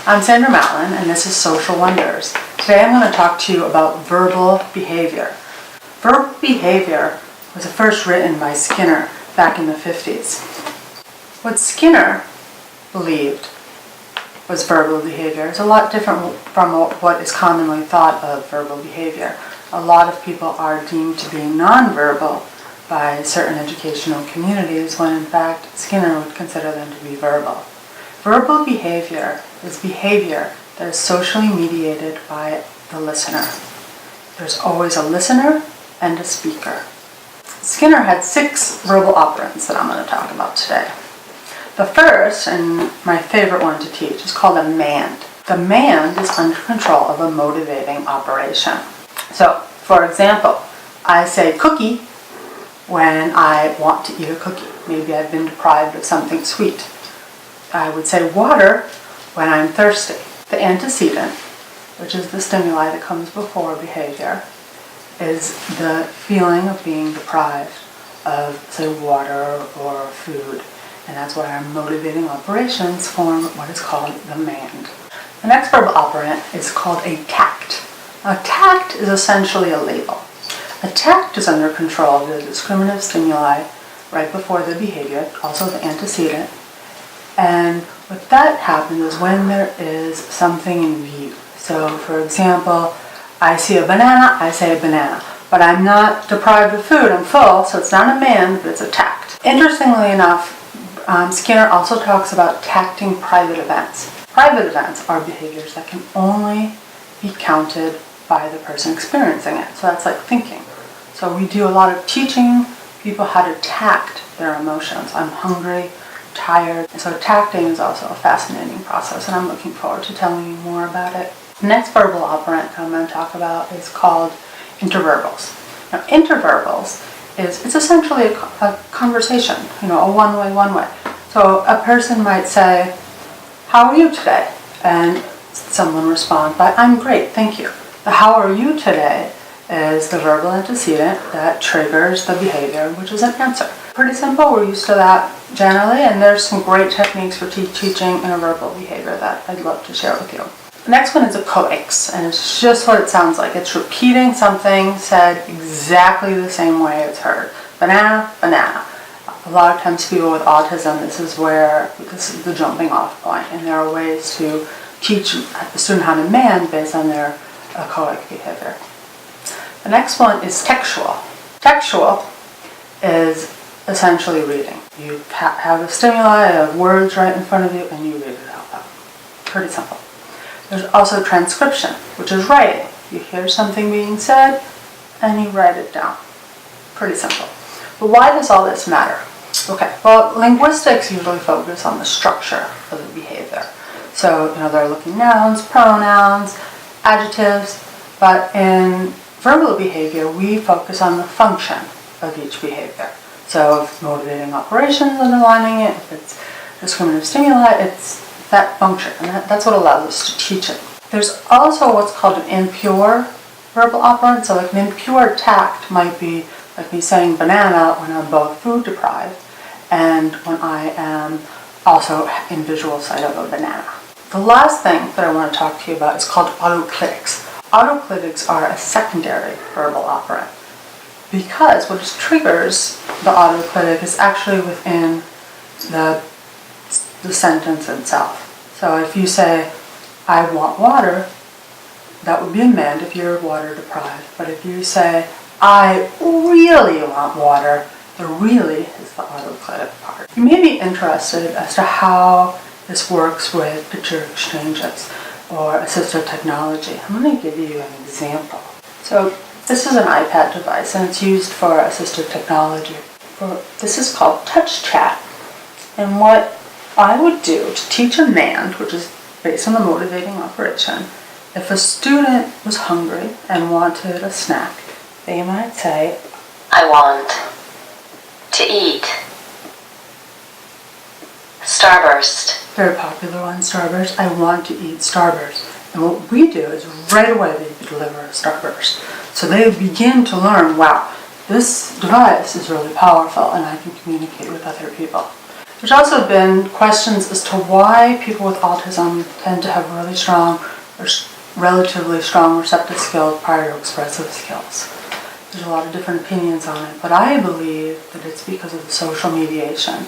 I'm Sandra Matlin, and this is Social Wonders. Today I'm going to talk to you about verbal behavior. Verbal behavior was first written by Skinner back in the 50s. What Skinner believed was verbal behavior is a lot different from what is commonly thought of verbal behavior. A lot of people are deemed to be nonverbal by certain educational communities when in fact Skinner would consider them to be verbal. Verbal behavior is behavior that is socially mediated by the listener. There's always a listener and a speaker. Skinner had 6 verbal operants that I'm going to talk about today. The first, and my favorite one to teach, is called a mand. The mand is under control of a motivating operation. So, for example, I say cookie when I want to eat a cookie. Maybe I've been deprived of something sweet. I would say water when I'm thirsty. The antecedent, which is the stimuli that comes before behavior, is the feeling of being deprived of, say, water or food. And that's why our motivating operations form what is called the mand. The next verbal operant is called a tact. A tact is essentially a label. A tact is under control of the discriminative stimuli right before the behavior, also the antecedent. And what that happens is when there is something in view. So, for example, I see a banana, I say banana. But I'm not deprived of food, I'm full, so it's not a mand, but it's a tact. Interestingly enough, Skinner also talks about tacting private events. Private events are behaviors that can only be counted by the person experiencing it. So that's like thinking. So we do a lot of teaching people how to tact their emotions. I'm hungry, tired. And so tacting is also a fascinating process, and I'm looking forward to telling you more about it. The next verbal operant I'm going to talk about is called interverbals. Now, interverbals it's essentially a conversation, a one way. So a person might say, "How are you today?" And someone responds by, "I'm great, thank you." The "how are you today" is the verbal antecedent that triggers the behavior, which is an answer. Pretty simple, we're used to that generally, and there's some great techniques for teaching interverbal behavior that I'd love to share with you. The next one is a codex, and it's just what it sounds like. It's repeating something said exactly the same way it's heard. Banana, banana. A lot of times people with autism, this is the jumping off point, and there are ways to teach the student how to mand based on their codec behavior. The next one is textual. Textual is essentially reading. You have a stimuli of words right in front of you, and you read it out loud. Pretty simple. There's also transcription, which is writing. You hear something being said, and you write it down. Pretty simple. But why does all this matter? Okay, well, linguistics usually focus on the structure of the behavior. So, they're looking nouns, pronouns, adjectives, but in verbal behavior, we focus on the function of each behavior. So if motivating operations underlining it, if it's discriminative stimuli, it's that function, and that's what allows us to teach it. There's also what's called an impure verbal operant. So like an impure tact might be like me saying banana when I'm both food deprived and when I am also in visual sight of a banana. The last thing that I want to talk to you about is called autoclicks. Autoclicks are a secondary verbal operant because what triggers the autoclick is actually within the sentence itself. So if you say, "I want water," that would be a mand if you're water deprived. But if you say, "I really want water," the "really" is the autoclick part. You may be interested as to how this works with picture exchanges or assistive technology. I'm going to give you an example. So this is an iPad device, and it's used for assistive technology. This is called Touch Chat. And what I would do to teach a mand, which is based on the motivating operation, if a student was hungry and wanted a snack, they might say, "I want to eat Starburst." Very popular one, Starburst. "I want to eat Starburst." And what we do is right away they deliver a Starburst. So they begin to learn, wow, this device is really powerful and I can communicate with other people. There's also been questions as to why people with autism tend to have really strong or relatively strong receptive skills prior to expressive skills. There's a lot of different opinions on it, but I believe that it's because of the social mediation.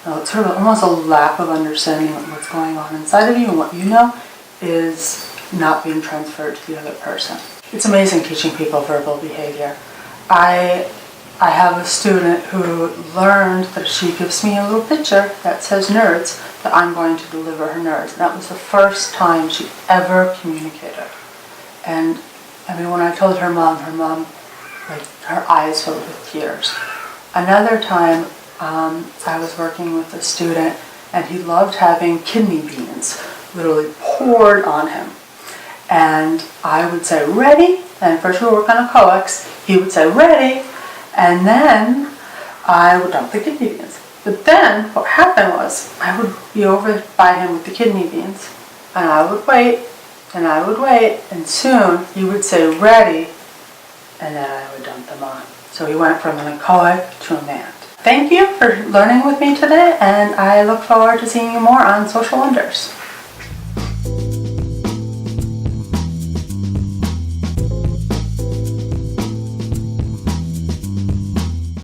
It's sort of almost a lack of understanding of what's going on inside of you, and what you know is not being transferred to the other person. It's amazing teaching people verbal behavior. I have a student who learned that if she gives me a little picture that says nerds, that I'm going to deliver her nerds. And that was the first time she ever communicated. And I mean, when I told her mom, like, her eyes filled with tears. Another time, I was working with a student, and he loved having kidney beans literally poured on him. And I would say, ready? And first we would work on a coax. He would say, ready? And then I would dump the kidney beans. But then what happened was I would be over by him with the kidney beans, and I would wait, and soon he would say, ready, and then I would dump them on. So he went from an echoic to a mand. Thank you for learning with me today, and I look forward to seeing you more on Social Wonders.